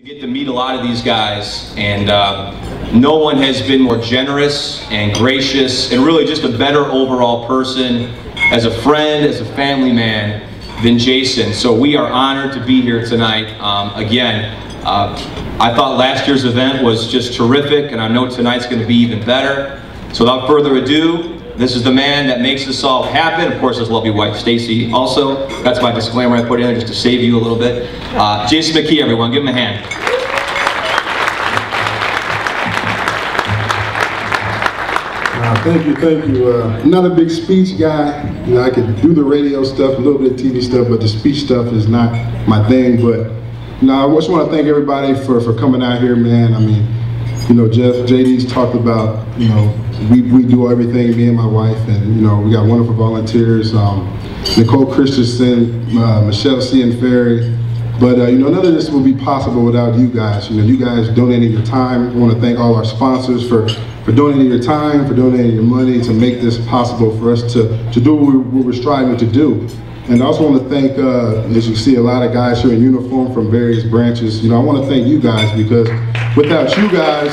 You get to meet a lot of these guys, and no one has been more generous and gracious and really just a better overall person as a friend, as a family man than Jason. So we are honored to be here tonight. Again, I thought last year's event was just terrific, and I know tonight's going to be even better. So without further ado, this is the man that makes this all happen. Of course, his lovely wife, Stacy, also. That's my disclaimer I put in there just to save you a little bit. Jason Mckie, everyone, give him a hand. Thank you. I'm not a big speech guy. You know, I can do the radio stuff, a little bit of TV stuff, but the speech stuff is not my thing. But you know, I just want to thank everybody for coming out here, man. I mean, you know, JD's talked about, you know, we do everything, me and my wife, and you know, we got wonderful volunteers, Nicole Christensen, Michelle Ferry. But you know, none of this would be possible without you guys. You know, you guys donating your time. I want to thank all our sponsors for donating your time, for donating your money to make this possible for us to do what we're striving to do. And I also want to thank, as you see, a lot of guys here in uniform from various branches. You know, I want to thank you guys, because without you guys,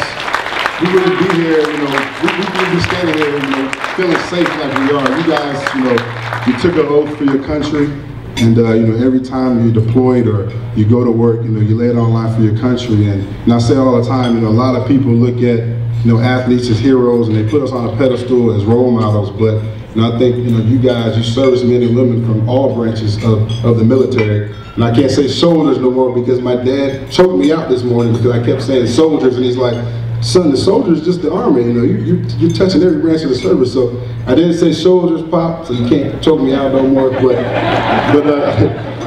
we wouldn't be here. You know, we wouldn't be standing here, you know, feeling safe like we are. You guys, you know, you took an oath for your country. And you know, every time you're deployed or you go to work, you know, you lay it on line for your country. And I say all the time, you know, a lot of people look at, you know, athletes as heroes, and they put us on a pedestal as role models. But you know, I think, you know, you guys, you servicemen and women from all branches of the military. And I can't say soldiers no more, because my dad choked me out this morning because I kept saying soldiers, and he's like, son, the soldiers just the army. You know, you're touching every branch of the service. So I didn't say soldiers, Pop, so you can't choke me out no more.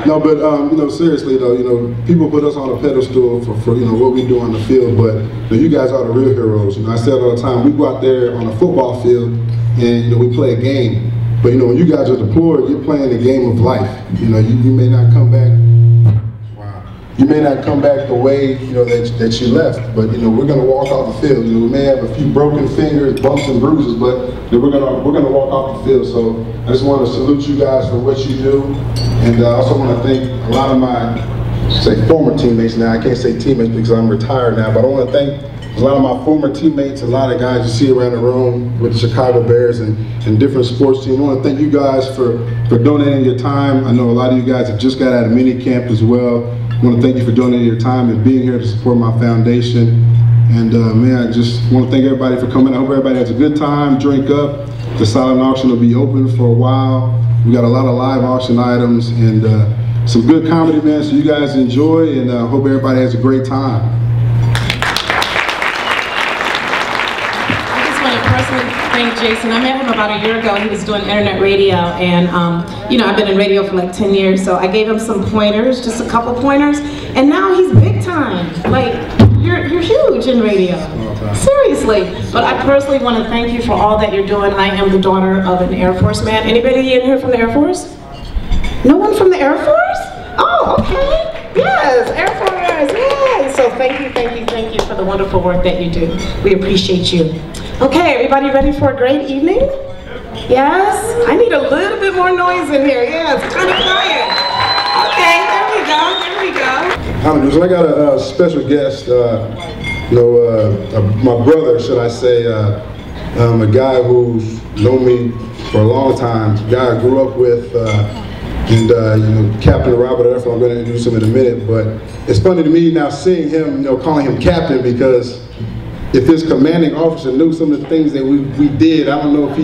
You know, seriously though, you know, people put us on a pedestal for you know, what we do on the field, but you know, you guys are the real heroes. You know, I say it all the time, we go out there on a football field and, you know, we play a game. But you know, when you guys are deployed, you're playing a game of life. You know, you may not come back. You may not come back the way, you know, that you left, but you know, we're gonna walk off the field. You know, we may have a few broken fingers, bumps and bruises, but you know, we're gonna walk off the field. So I just want to salute you guys for what you do, and I also want to thank a lot of my, say, former teammates. Now I can't say teammates because I'm retired now, but I want to thank a lot of my former teammates, a lot of guys you see around the room with the Chicago Bears and different sports teams. I want to thank you guys for donating your time. I know a lot of you guys have just got out of mini camp as well. I want to thank you for donating your time and being here to support my foundation. And man, I just want to thank everybody for coming. I hope everybody has a good time, drink up. The silent auction will be open for a while. We got a lot of live auction items and some good comedy, man, so you guys enjoy, and I hope everybody has a great time. Thank Jason. I met him about a year ago. He was doing internet radio, and you know, I've been in radio for like 10 years, so I gave him some pointers, just a couple pointers, and now he's big time. Like, you're huge in radio. Seriously. But I personally want to thank you for all that you're doing. I am the daughter of an Air Force man. Anybody in here from the Air Force? No one from the Air Force? Oh, okay. Yes, Air Force. Yay. So thank you for the wonderful work that you do. We appreciate you. Okay, everybody ready for a great evening? Yes? I need a little bit more noise in here. Yeah, it's kind of quiet. Okay, there we go. So I got a special guest, you know, my brother, should I say, a guy who's known me for a long time, a guy I grew up with, and you know, Captain Robert Efron. I'm going to introduce him in a minute, but it's funny to me now seeing him, you know, calling him Captain, because if his commanding officer knew some of the things that we did, I don't know if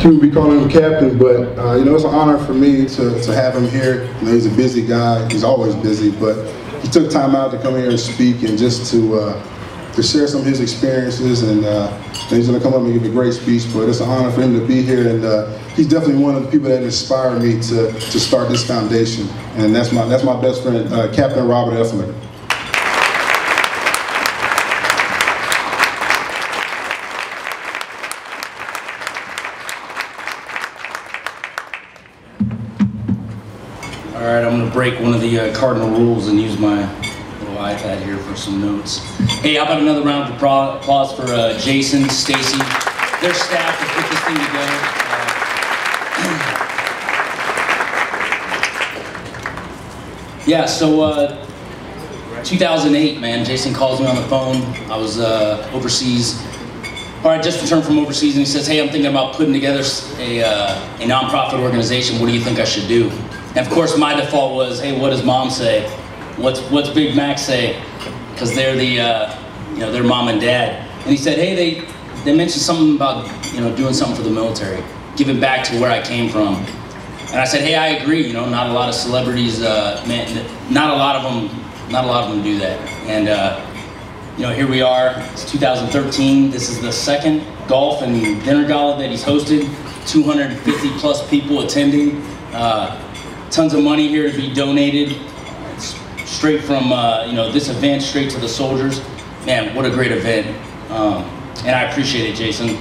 he would be calling him Captain, but you know, it's an honor for me to have him here. You know, he's a busy guy, he's always busy, but he took time out to come here and speak and just to share some of his experiences, and he's going to come up and give a great speech, but it's an honor for him to be here, and he's definitely one of the people that inspired me to start this foundation, and that's my best friend, Captain Robert Efron. All right, I'm going to break one of the cardinal rules and use my little iPad here for some notes. Hey, how about another round of applause for Jason, Stacy, their staff to put this thing together. Yeah, so 2008, man, Jason calls me on the phone. I was overseas, or I just returned from overseas, and he says, hey, I'm thinking about putting together a nonprofit organization. What do you think I should do? And of course, my default was, hey, what does mom say? What's Big Mac say? Because they're the, they're mom and dad. And he said, hey, they mentioned something about, doing something for the military, giving back to where I came from. And I said, hey, I agree. Not a lot of celebrities, not a lot of them do that. And here we are. It's 2013. This is the second golf and dinner gala that he's hosted. 250 plus people attending. Tons of money here to be donated. Straight from this event, straight to the soldiers. Man, what a great event. And I appreciate it, Jason.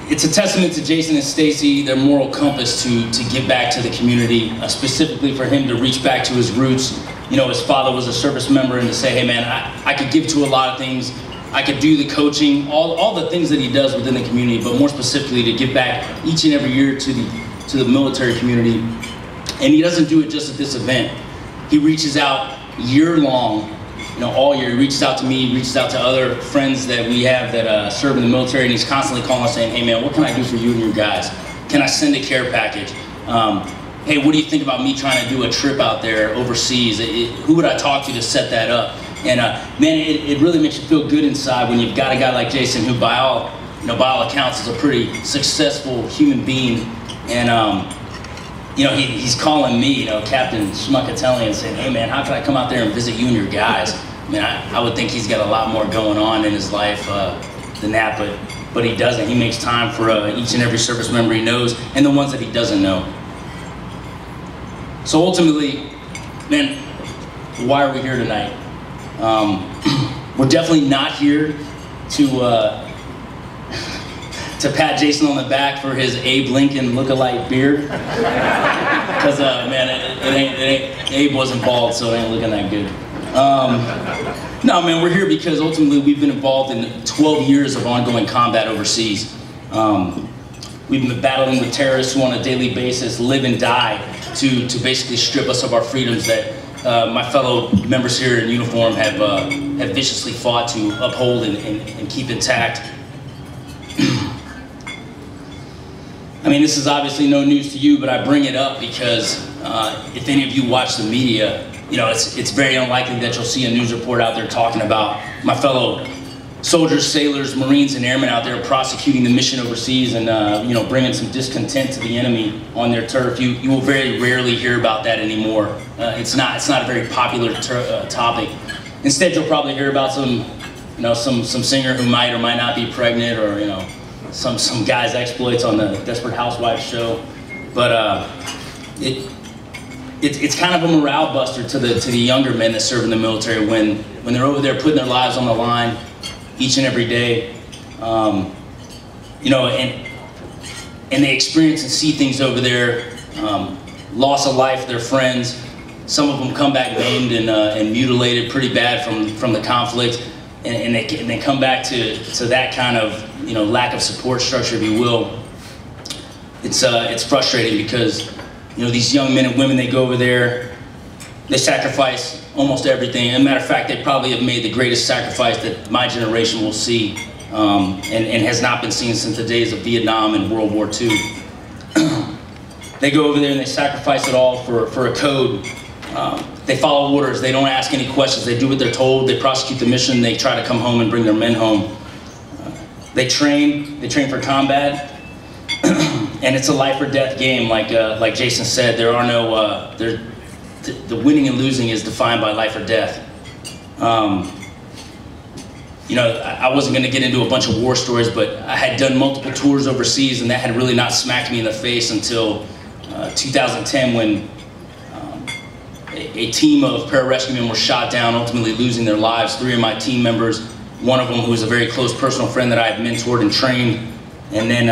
It's a testament to Jason and Stacy, their moral compass to give back to the community, specifically for him to reach back to his roots. His father was a service member, and to say, hey man, I could give to a lot of things. I could do the coaching, all the things that he does within the community, but more specifically to give back each and every year to the military community. And he doesn't do it just at this event. He reaches out year long, all year. He reaches out to me, he reaches out to other friends that we have that serve in the military, and he's constantly calling us saying, hey man, what can I do for you and your guys? Can I send a care package? Hey, what do you think about me trying to do a trip out there overseas? Who would I talk to set that up? And man, it really makes you feel good inside when you've got a guy like Jason who by all accounts is a pretty successful human being. And he's calling me, Captain Schmuckatelli, and saying, hey man, how can I come out there and visit you and your guys? Man, I would think he's got a lot more going on in his life than that, but he doesn't. He makes time for each and every service member he knows and the ones that he doesn't know. So ultimately, man, why are we here tonight? We're definitely not here to pat Jason on the back for his Abe Lincoln look-alike beard, because man, it ain't Abe wasn't bald, so it ain't looking that good. No, man, we're here because ultimately we've been involved in 12 years of ongoing combat overseas. We've been battling with terrorists who on a daily basis live and die to basically strip us of our freedoms that my fellow members here in uniform have viciously fought to uphold and keep intact. I mean, this is obviously no news to you, but I bring it up because if any of you watch the media, it's very unlikely that you'll see a news report out there talking about my fellow soldiers, sailors, Marines, and airmen out there prosecuting the mission overseas and bringing some discontent to the enemy on their turf. You will very rarely hear about that anymore. It's not a very popular topic. Instead, you'll probably hear about some singer who might or might not be pregnant, or some guy's exploits on the Desperate Housewives show. But it's kind of a morale buster to the younger men that serve in the military when they're over there putting their lives on the line each and every day, and they experience and see things over there, loss of life, their friends. Some of them come back maimed and mutilated pretty bad from the conflict, and they come back to that kind of lack of support structure, if you will. It's frustrating because these young men and women, they go over there, they sacrifice almost everything. As a matter of fact, they probably have made the greatest sacrifice that my generation will see, and has not been seen since the days of Vietnam and World War II. They go over there and they sacrifice it all for a code. They follow orders, they don't ask any questions, they do what they're told, they prosecute the mission, they try to come home and bring their men home. They train for combat, and it's a life or death game, like Jason said. There are no, the winning and losing is defined by life or death. I wasn't going to get into a bunch of war stories, but I had done multiple tours overseas, and that had really not smacked me in the face until 2010, when a team of pararescue men were shot down, ultimately losing their lives. 3 of my team members, one of them who was a very close personal friend that I had mentored and trained. And then,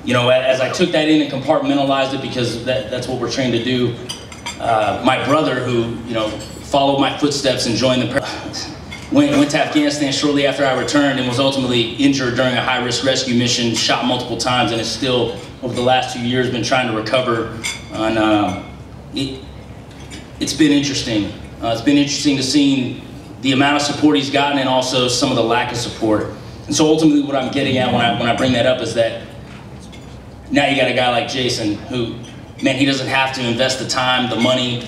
as I took that in and compartmentalized it, because that's what we're trained to do, my brother, who followed my footsteps and joined the went to Afghanistan shortly after I returned and was ultimately injured during a high-risk rescue mission, shot multiple times, and is still, over the last 2 years, been trying to recover. And it's been interesting. It's been interesting to see the amount of support he's gotten and also some of the lack of support. And so ultimately what I'm getting at when I bring that up is that now you got a guy like Jason who, man, he doesn't have to invest the time, the money.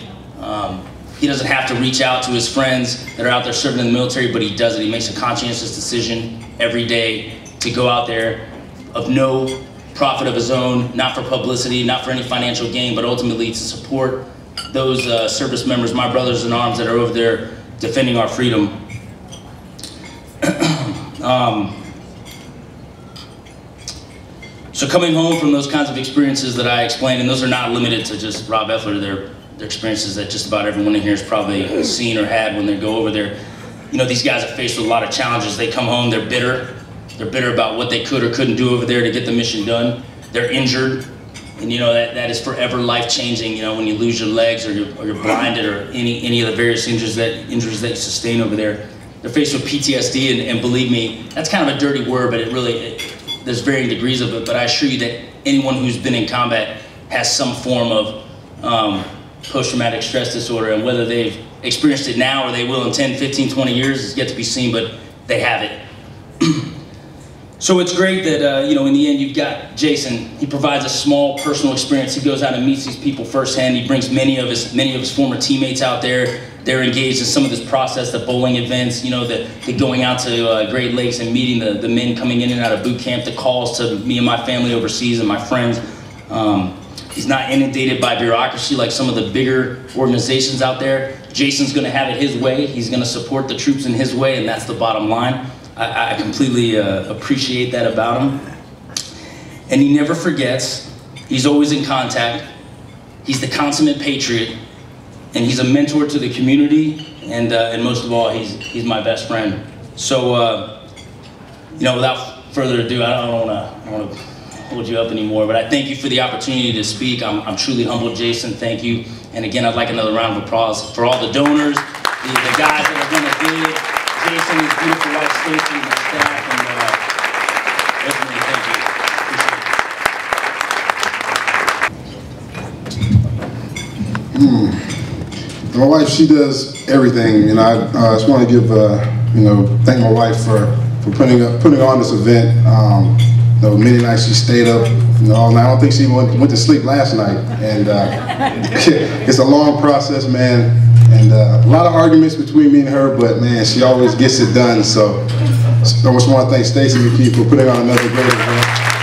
He doesn't have to reach out to his friends that are out there serving in the military, but he does it. He makes a conscientious decision every day to go out there of no profit of his own, not for publicity, not for any financial gain, but ultimately to support those service members, my brothers in arms that are over there defending our freedom. So coming home from those kinds of experiences that I explained, and those are not limited to just Rob Effler, they're experiences that just about everyone in here has probably seen or had when they go over there. You know, these guys are faced with a lot of challenges. They come home, they're bitter. They're bitter about what they could or couldn't do over there to get the mission done. They're injured, and you know that is forever life-changing. You know, when you lose your legs or you're blinded or any of the various injuries that you sustain over there. They're faced with PTSD, and believe me, that's kind of a dirty word, but there's varying degrees of it. But I assure you that anyone who's been in combat has some form of post-traumatic stress disorder, and whether they've experienced it now or they will in 10, 15, 20 years is yet to be seen, but they have it. So it's great that, you know, in the end you've got Jason. He provides a small personal experience. He goes out and meets these people firsthand. He brings many of his former teammates out there. They're engaged in some of this process, the bowling events, you know, the going out to Great Lakes and meeting the men coming in and out of boot camp, the calls to me and my family overseas and my friends. He's not inundated by bureaucracy like some of the bigger organizations out there. Jason's gonna have it his way. He's gonna support the troops in his way, and that's the bottom line. I completely appreciate that about him. And he never forgets. He's always in contact. He's the consummate patriot, and he's a mentor to the community, and most of all, he's my best friend. So, you know, without further ado, I don't want to hold you up anymore, but I thank you for the opportunity to speak. I'm truly humbled, Jason. Thank you. And again, I'd like another round of applause for all the donors, the guys that are going to do it, Jason, his beautiful wife, Stacy, and the staff, and definitely thank you. My wife, she does everything, and I just want to give, thank my wife for putting on this event. You know, many nights she stayed up, you know, all night. I don't think she went to sleep last night, and it's a long process, man, and a lot of arguments between me and her, but man, she always gets it done. So I just want to thank Stacey Mckie for putting on another great event.